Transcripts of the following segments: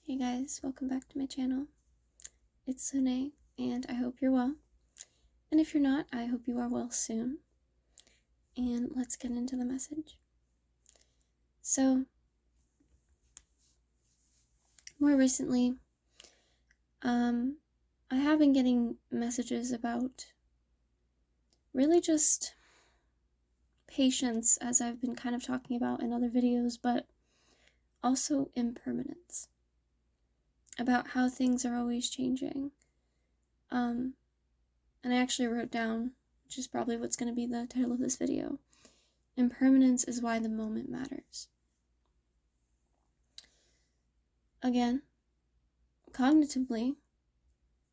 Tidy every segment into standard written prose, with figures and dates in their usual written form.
Hey guys, welcome back to my channel. It's Moonday, and I hope you're well. And if you're not, I hope you are well soon. And let's get into the message. So, more recently, I have been getting messages about really just patience, as I've been kind of talking about in other videos, but also impermanence. About how things are always changing. And I actually wrote down, which is probably what's going to be the title of this video, impermanence is why the moment matters. Again, cognitively,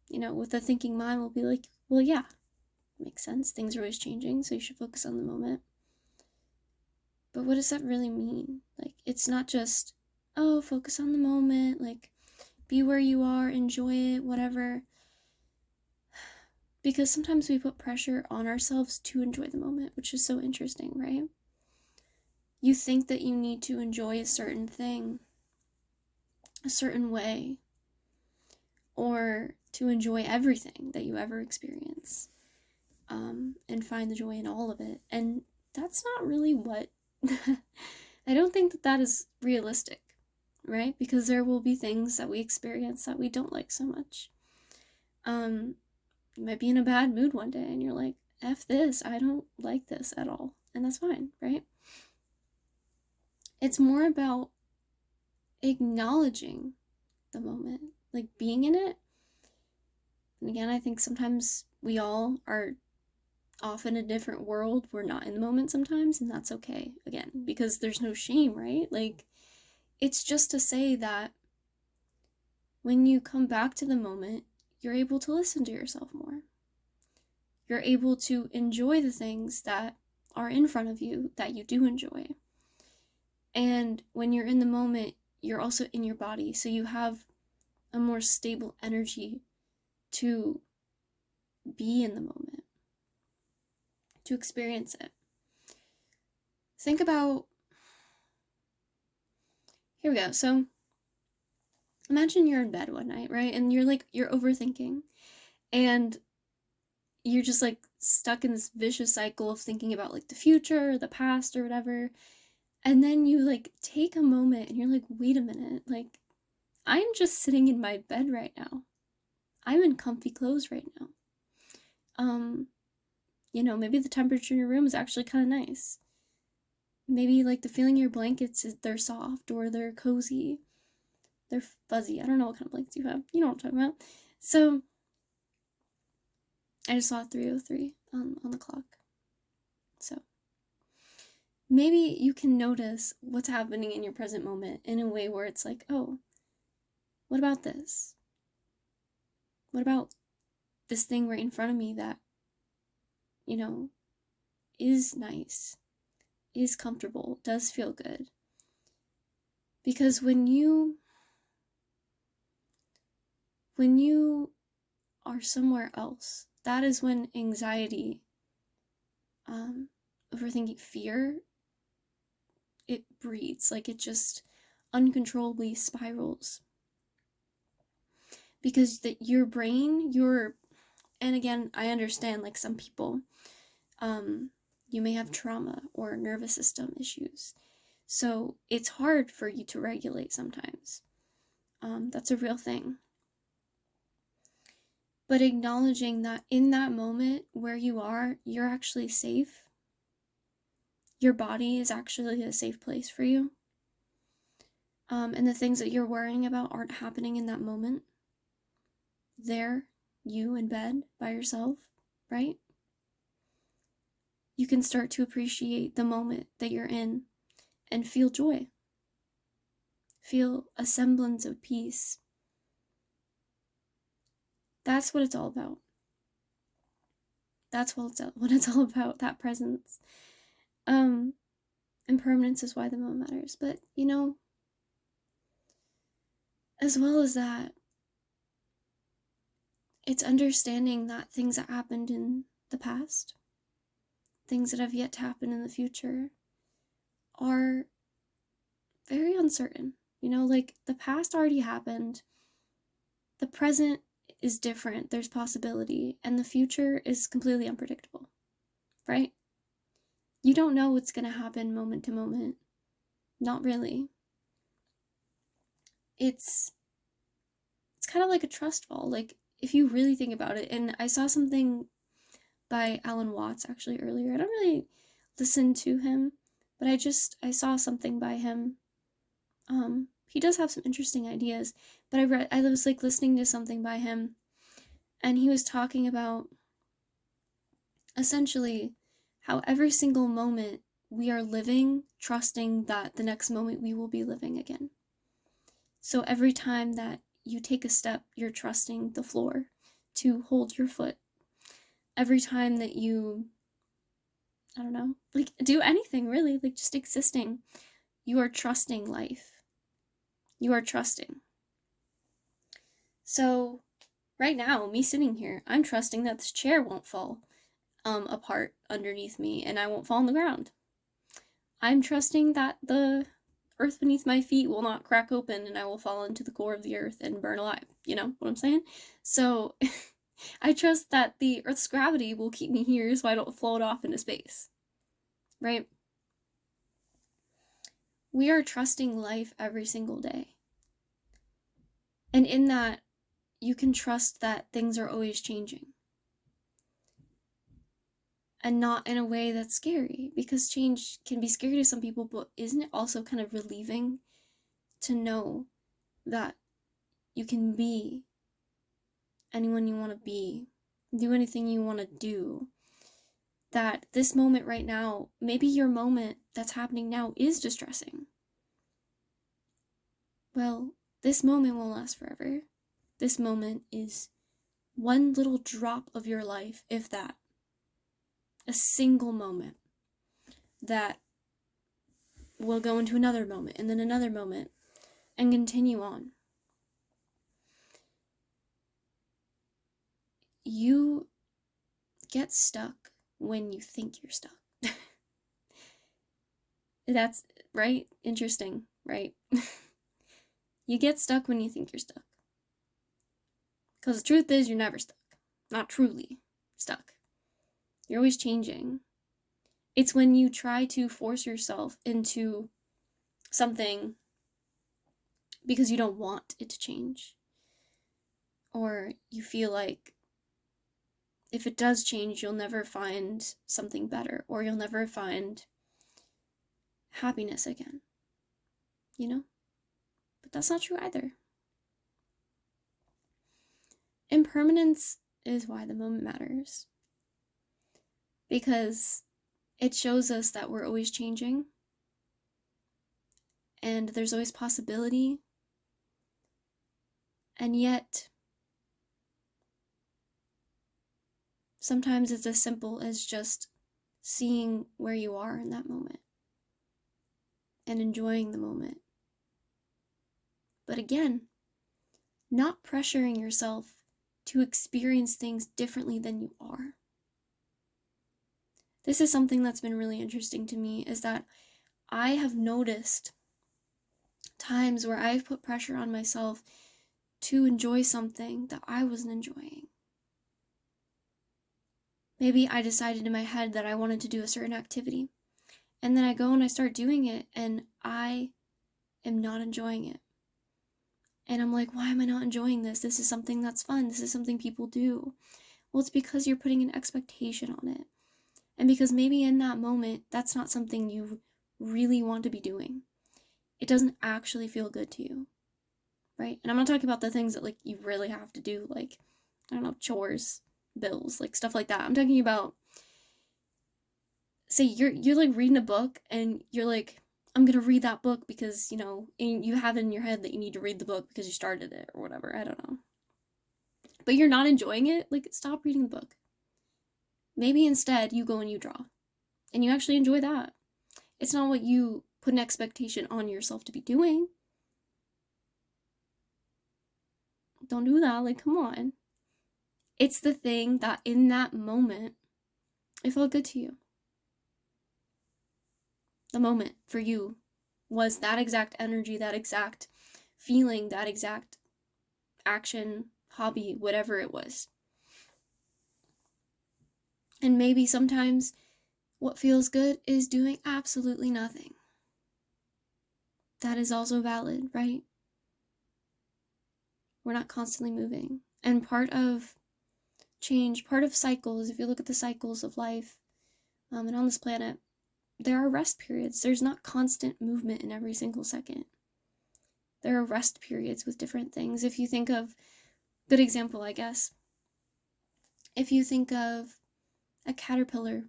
with the thinking mind will be like, well, yeah, makes sense. Things are always changing, so you should focus on the moment. But what does that really mean? Like, it's not just, oh, focus on the moment, like, be where you are, enjoy it, whatever. Because sometimes we put pressure on ourselves to enjoy the moment, which is so interesting, right? You think that you need to enjoy a certain thing a certain way, or to enjoy everything that you ever experience, and find the joy in all of it. And that's not really what I don't think that is realistic, right? Because there will be things that we experience that we don't like so much. You might be in a bad mood one day and you're like, F this, I don't like this at all. And that's fine, right? It's more about acknowledging the moment, like being in it. And again, I think sometimes we all are off in a different world. We're not in the moment sometimes, and that's okay, again, because there's no shame, right? Like, it's just to say that when you come back to the moment, you're able to listen to yourself more. You're able to enjoy the things that are in front of you that you do enjoy. And when you're in the moment, you're also in your body, so you have a more stable energy to be in the moment, to experience it. Think about, here we go. So imagine you're in bed one night, right? And you're overthinking, and you're just like stuck in this vicious cycle of thinking about like the future or the past or whatever. And then you like take a moment and you're like, wait a minute, like I'm just sitting in my bed right now. I'm in comfy clothes right now. Maybe the temperature in your room is actually kind of nice. Maybe like the feeling of your blankets is they're soft or they're cozy. They're fuzzy. I don't know what kind of blankets you have. You know what I'm talking about. So I just saw 3:03 on the clock. So maybe you can notice what's happening in your present moment in a way where it's like, oh, what about this? What about this thing right in front of me that, is nice, is comfortable, does feel good? Because when you are somewhere else, that is when anxiety, overthinking, fear, it breeds, like it just uncontrollably spirals. Because your brain, and again, I understand, like some people, you may have trauma or nervous system issues, so it's hard for you to regulate sometimes. That's a real thing. But acknowledging that in that moment where you are, you're actually safe. Your body is actually a safe place for you. And the things that you're worrying about aren't happening in that moment. There, you in bed by yourself, right? You can start to appreciate the moment that you're in and feel joy. Feel a semblance of peace. That's what it's all about. That's what it's all about, that presence. Impermanence is why the moment matters. But, as well as that, it's understanding that things that happened in the past, things that have yet to happen in the future, are very uncertain. You know, like the past already happened. The present is different. There's possibility. And the future is completely unpredictable, right? You don't know what's going to happen moment to moment. Not really. It's kind of like a trust fall. Like, if you really think about it, and I saw something by Alan Watts actually earlier. I don't really listen to him, but I saw something by him. He does have some interesting ideas, but I was like listening to something by him, and he was talking about essentially how every single moment we are living, trusting that the next moment we will be living again. So every time that you take a step, you're trusting the floor to hold your foot. Every time that you, I don't know, like do anything really, like just existing, you are trusting life. You are trusting. So right now, me sitting here, I'm trusting that this chair won't fall apart underneath me and I won't fall on the ground. I'm trusting that the earth beneath my feet will not crack open and I will fall into the core of the earth and burn alive. You know what I'm saying? So I trust that the earth's gravity will keep me here so I don't float off into space. Right? We are trusting life every single day. And in that, you can trust that things are always changing. And not in a way that's scary, because change can be scary to some people, but isn't it also kind of relieving to know that you can be anyone you want to be, do anything you want to do, that this moment right now, maybe your moment that's happening now is distressing. Well, this moment won't last forever. This moment is one little drop of your life, if that. A single moment that will go into another moment and then another moment and continue on. You get stuck when you think you're stuck. That's right? Interesting, right? You get stuck when you think you're stuck. Because the truth is, you're never stuck. Not truly stuck. You're always changing. It's when you try to force yourself into something because you don't want it to change. Or you feel like if it does change, you'll never find something better. Or you'll never find happiness again. You know? But that's not true either. Impermanence is why the moment matters. Because it shows us that we're always changing. And there's always possibility. And yet, sometimes it's as simple as just seeing where you are in that moment. And enjoying the moment. But again, not pressuring yourself to experience things differently than you are. This is something that's been really interesting to me, is that I have noticed times where I've put pressure on myself to enjoy something that I wasn't enjoying. Maybe I decided in my head that I wanted to do a certain activity, and then I go and I start doing it, and I am not enjoying it. And I'm like, why am I not enjoying this? This is something that's fun. This is something people do. Well, it's because you're putting an expectation on it. And because maybe in that moment, that's not something you really want to be doing. It doesn't actually feel good to you, right? And I'm not talking about the things that like you really have to do, like, I don't know, chores, bills, like stuff like that. I'm talking about, say you're like reading a book and you're like, I'm gonna read that book because, you know, you have it in your head that you need to read the book because you started it or whatever, I don't know. But you're not enjoying it, like, stop reading the book. Maybe instead you go and you draw. And you actually enjoy that. It's not what you put an expectation on yourself to be doing. Don't do that, like, come on. It's the thing that in that moment, it felt good to you. The moment for you was that exact energy, that exact feeling that exact action, hobby, whatever it was. And maybe sometimes what feels good is doing absolutely nothing. That is also valid, right? We're not constantly moving. And part of change, part of cycles, if you look at the cycles of life and on this planet, there are rest periods. There's not constant movement in every single second. There are rest periods with different things. If you think of, good example, I guess, if you think of a caterpillar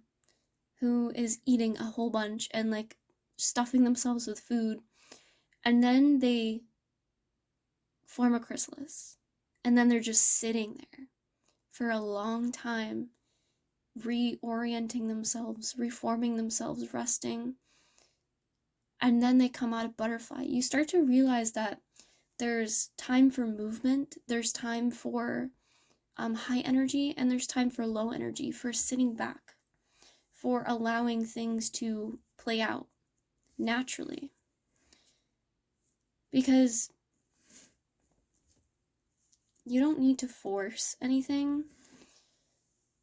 who is eating a whole bunch and like stuffing themselves with food, and then they form a chrysalis, and then they're just sitting there for a long time, reorienting themselves, reforming themselves, resting, and then they come out a butterfly. You start to realize that there's time for movement, there's time for high energy, and there's time for low energy, for sitting back, for allowing things to play out naturally. Because you don't need to force anything.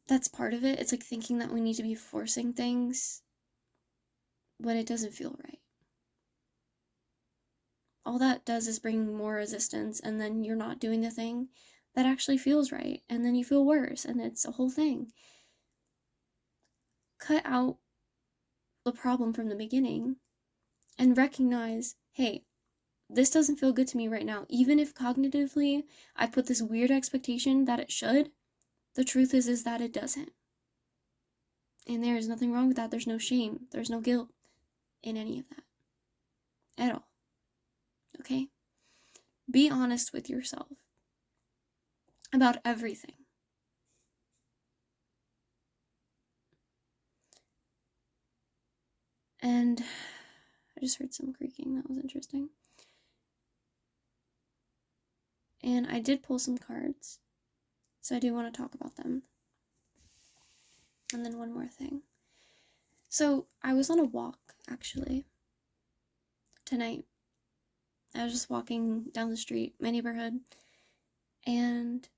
That's part of it. It's like thinking that we need to be forcing things when it doesn't feel right. All that does is bring more resistance, and then you're not doing the thing that actually feels right, and then you feel worse, and it's a whole thing. Cut out the problem from the beginning and recognize, hey, this doesn't feel good to me right now. Even if cognitively I put this weird expectation that it should, the truth is that it doesn't. And there is nothing wrong with that. There's no shame. There's no guilt in any of that at all. Okay? Be honest with yourself about everything. And I just heard some creaking. That was interesting. And I did pull some cards, so I do want to talk about them. And then one more thing. So I was on a walk, actually, tonight. I was just walking down the street, my neighborhood, and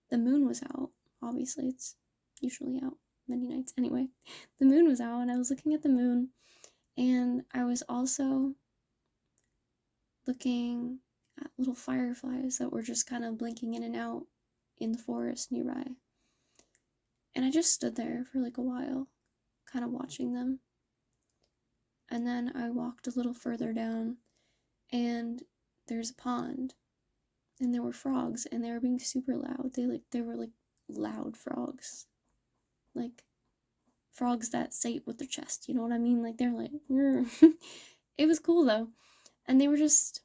the moon was out. Obviously, it's usually out many nights. Anyway, the moon was out, and I was looking at the moon, and I was also looking at little fireflies that were just kind of blinking in and out in the forest nearby. And I just stood there for like a while, kind of watching them. And then I walked a little further down, and there's a pond, and there were frogs, and they were being super loud. They were like loud frogs, like frogs that say it with their chest, you know what I mean? Like they're like, it was cool though. And they were just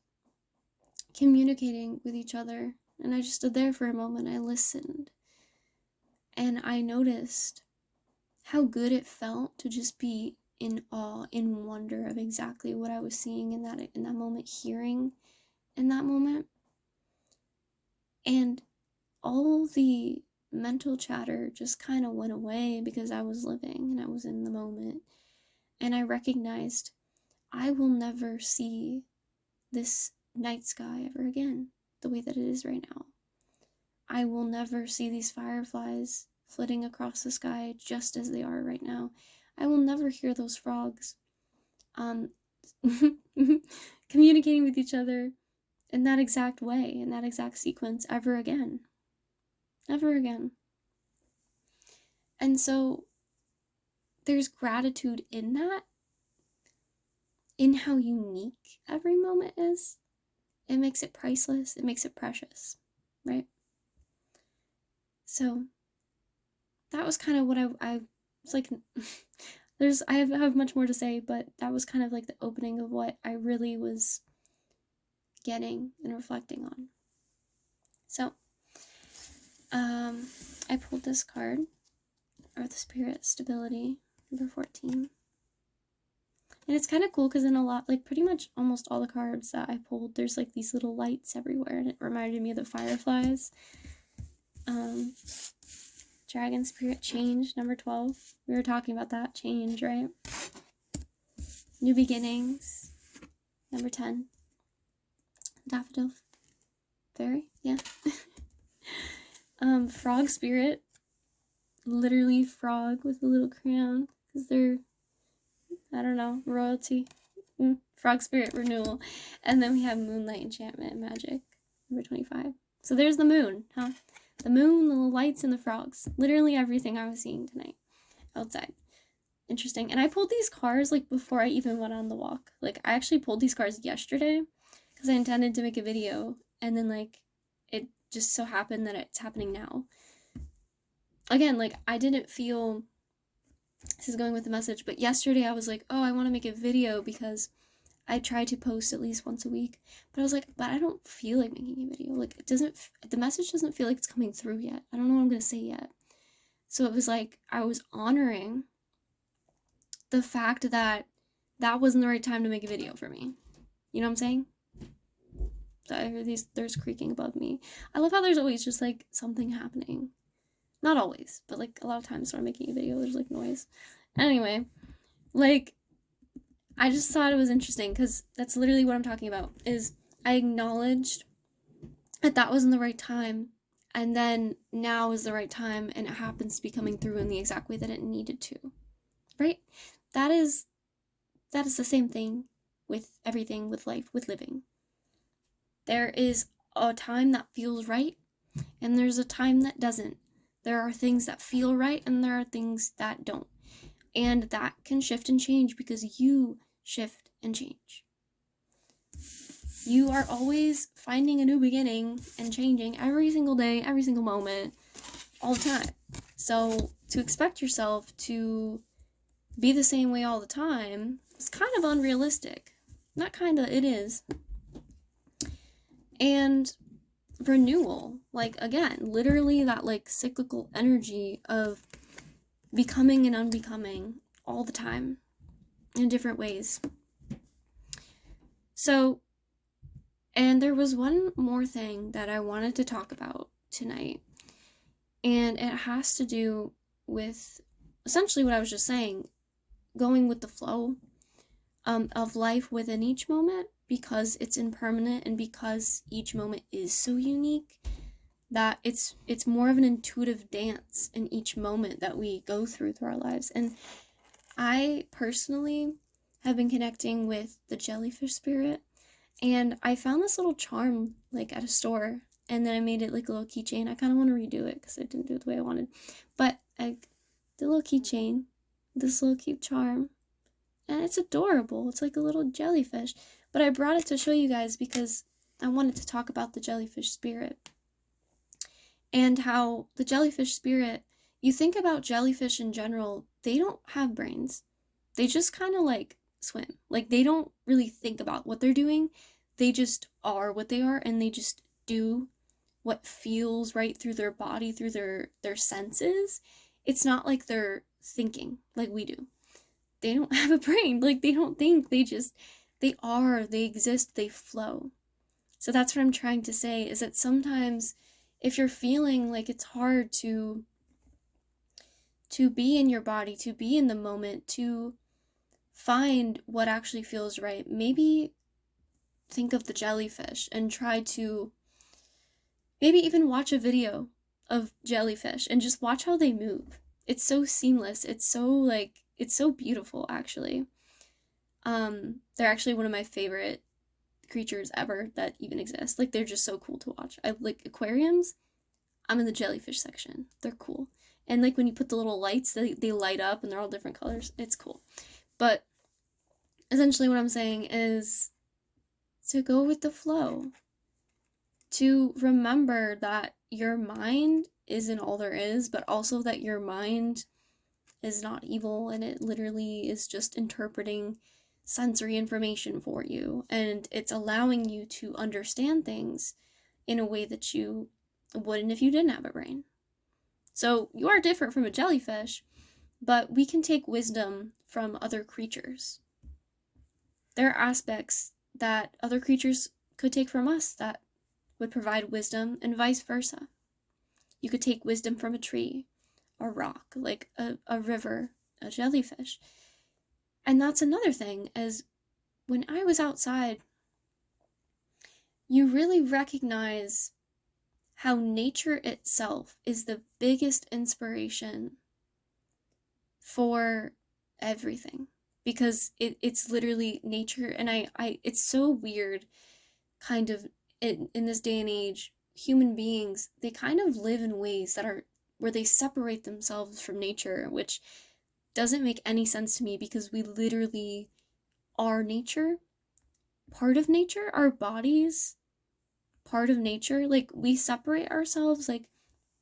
communicating with each other, and I just stood there for a moment. I listened, and I noticed how good it felt to just be in awe, in wonder of exactly what I was seeing in that moment, hearing in that moment. And all the mental chatter just kind of went away because I was living and I was in the moment. And I recognized I will never see this night sky ever again the way that it is right now. I will never see these fireflies flitting across the sky just as they are right now. I will never hear those frogs communicating with each other in that exact way, in that exact sequence, ever again. Ever again. And so there's gratitude in that, in how unique every moment is. It makes it priceless. It makes it precious, right? So that was kind of what I was like. I have much more to say, but that was kind of like the opening of what I really was getting and reflecting on. So, I pulled this card, Earth Spirit Stability, number 14. And it's kind of cool because in a lot, like pretty much almost all the cards that I pulled, there's like these little lights everywhere, and it reminded me of the fireflies. Dragon Spirit Change, number 12. We were talking about that, change, right? New Beginnings, number 10. Daffodil fairy, yeah. Frog spirit, literally frog with a little crown, because they're, I don't know, royalty. Frog spirit renewal. And then we have moonlight enchantment magic, number 25. So there's the moon, huh? The moon, the lights, and the frogs. Literally everything I was seeing tonight outside. Interesting. And I pulled these cards like before I even went on the walk. Like I actually pulled these cards yesterday because I intended to make a video, and then like it just so happened that it's happening now. Again, like I didn't feel, this is going with the message, but yesterday I was like, oh, I want to make a video because I try to post at least once a week, but I was like, but I don't feel like making a video. Like the message doesn't feel like it's coming through yet. I don't know what I'm going to say yet. So it was like, I was honoring the fact that that wasn't the right time to make a video for me. You know what I'm saying? So I hear there's creaking above me. I love how there's always just like something happening. Not always, but like a lot of times when I'm making a video, there's like noise. Anyway, like I just thought it was interesting because that's literally what I'm talking about, is I acknowledged that wasn't the right time, and then now is the right time, and it happens to be coming through in the exact way that it needed to, right? That is the same thing with everything, with life, with living. There is a time that feels right, and there's a time that doesn't. There are things that feel right, and there are things that don't. And that can shift and change because you shift and change. You are always finding a new beginning and changing every single day, every single moment, all the time. So to expect yourself to be the same way all the time is kind of unrealistic. Not kinda, it is. And renewal, like again, literally that like cyclical energy of becoming and unbecoming all the time in different ways. So, and there was one more thing that I wanted to talk about tonight, and it has to do with essentially what I was just saying, going with the flow of life within each moment, because it's impermanent and because each moment is so unique that it's more of an intuitive dance in each moment that we go through our lives. And I personally have been connecting with the jellyfish spirit, and I found this little charm like at a store, and then I made it like a little keychain. I kind of want to redo it because I didn't do it the way I wanted, but I did a little keychain, this little cute charm, and it's adorable. It's like a little jellyfish, but I brought it to show you guys because I wanted to talk about the jellyfish spirit and how the jellyfish spirit, you think about jellyfish in general, they don't have brains. They just kind of like swim. Like they don't really think about what they're doing. They just are what they are, and they just do what feels right through their body, through their senses. It's not like they're thinking like we do. They don't have a brain. Like they don't think. They are, they exist, they flow. So that's what I'm trying to say, is that sometimes if you're feeling like it's hard to be in your body, to be in the moment, to find what actually feels right, maybe think of the jellyfish and try to maybe even watch a video of jellyfish and just watch how they move. It's so seamless. It's so beautiful, actually. They're actually one of my favorite creatures ever that even exist. Like, they're just so cool to watch. I like aquariums. I'm in the jellyfish section. They're cool. And like when you put the little lights, they light up and they're all different colors. It's cool. But essentially what I'm saying is to go with the flow. To remember that your mind isn't all there is, but also that your mind is not evil, and it literally is just interpreting sensory information for you, and it's allowing you to understand things in a way that you wouldn't if you didn't have a brain. So you are different from a jellyfish, but we can take wisdom from other creatures. There are aspects that other creatures could take from us that would provide wisdom, and vice versa. You could take wisdom from a tree, a rock, like a river, a jellyfish. And that's another thing, is when I was outside, you really recognize how nature itself is the biggest inspiration for everything, because it's literally nature. And I it's so weird, kind of, in this day and age, human beings, they kind of live in ways that are where they separate themselves from nature, which doesn't make any sense to me, because we literally are nature, part of nature, our bodies, part of nature. Like, we separate ourselves, like,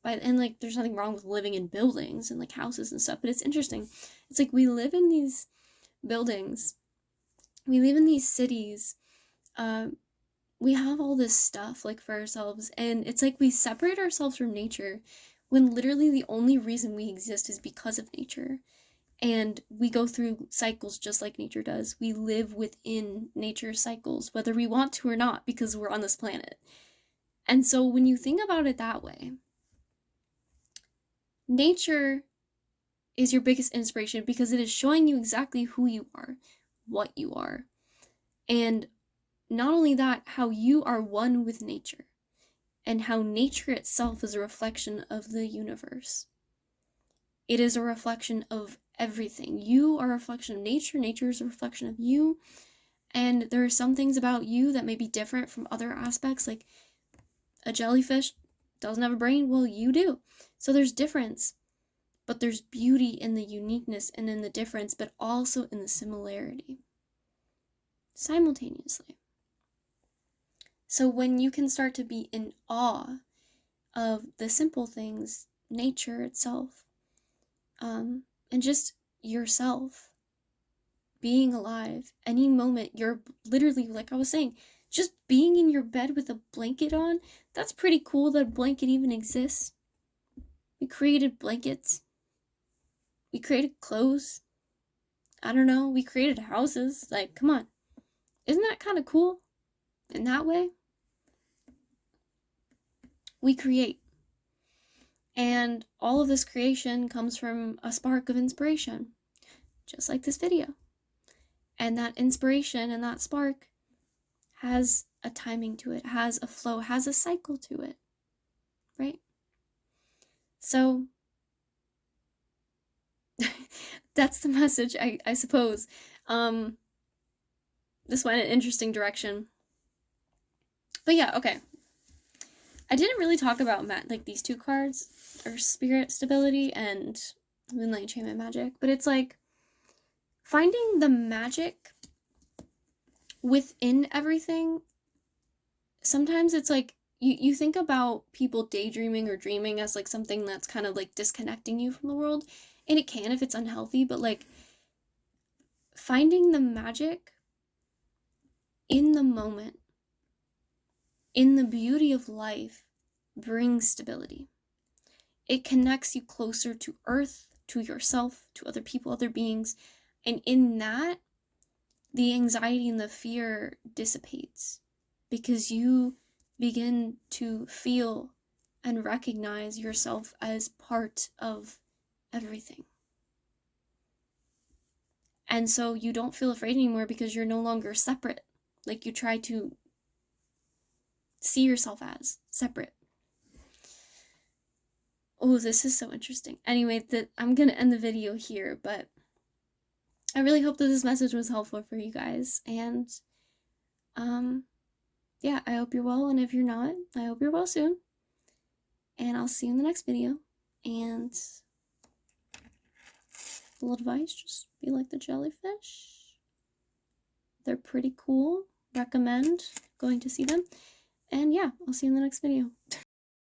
and like, there's nothing wrong with living in buildings and like houses and stuff, but it's interesting. It's like, we live in these buildings, we live in these cities, we have all this stuff like for ourselves, and it's like we separate ourselves from nature when literally the only reason we exist is because of nature. And we go through cycles just like nature does. We live within nature's cycles, whether we want to or not, because we're on this planet. And so when you think about it that way, nature is your biggest inspiration, because it is showing you exactly who you are, what you are. And not only that, how you are one with nature, and how nature itself is a reflection of the universe. It is a reflection of everything. You are a reflection of nature. Nature is a reflection of you. And there are some things about you that may be different from other aspects. Like, a jellyfish doesn't have a brain. Well, you do. So there's difference. But there's beauty in the uniqueness and in the difference, but also in the similarity, simultaneously. So when you can start to be in awe of the simple things, nature itself, and just yourself being alive, any moment, you're literally, like I was saying, just being in your bed with a blanket on, that's pretty cool that a blanket even exists. We created blankets. We created clothes. I don't know, we created houses. Like, come on. Isn't that kind of cool in that way? We create. And all of this creation comes from a spark of inspiration, just like this video. And that inspiration and that spark has a timing to it, has a flow, has a cycle to it, right? So that's the message, I suppose. This went an interesting direction. But yeah, okay. I didn't really talk about like these two cards, or Spirit Stability and Moonlight Enchantment Magic, but it's like finding the magic within everything. Sometimes it's like you think about people daydreaming or dreaming as like something that's kind of like disconnecting you from the world, and it can if it's unhealthy, but like finding the magic in the moment, in the beauty of life, brings stability. It connects you closer to earth, to yourself, to other people, other beings, and in that, the anxiety and the fear dissipates, because you begin to feel and recognize yourself as part of everything. And so you don't feel afraid anymore, because you're no longer separate. Like, you try to see yourself as separate. Oh, this is so interesting. Anyway, I'm gonna end the video here, but I really hope that this message was helpful for you guys. And yeah, I hope you're well, and if you're not, I hope you're well soon. And I'll see you in the next video. And a little advice, just be like the jellyfish. They're pretty cool. Recommend going to see them. And yeah, I'll see you in the next video.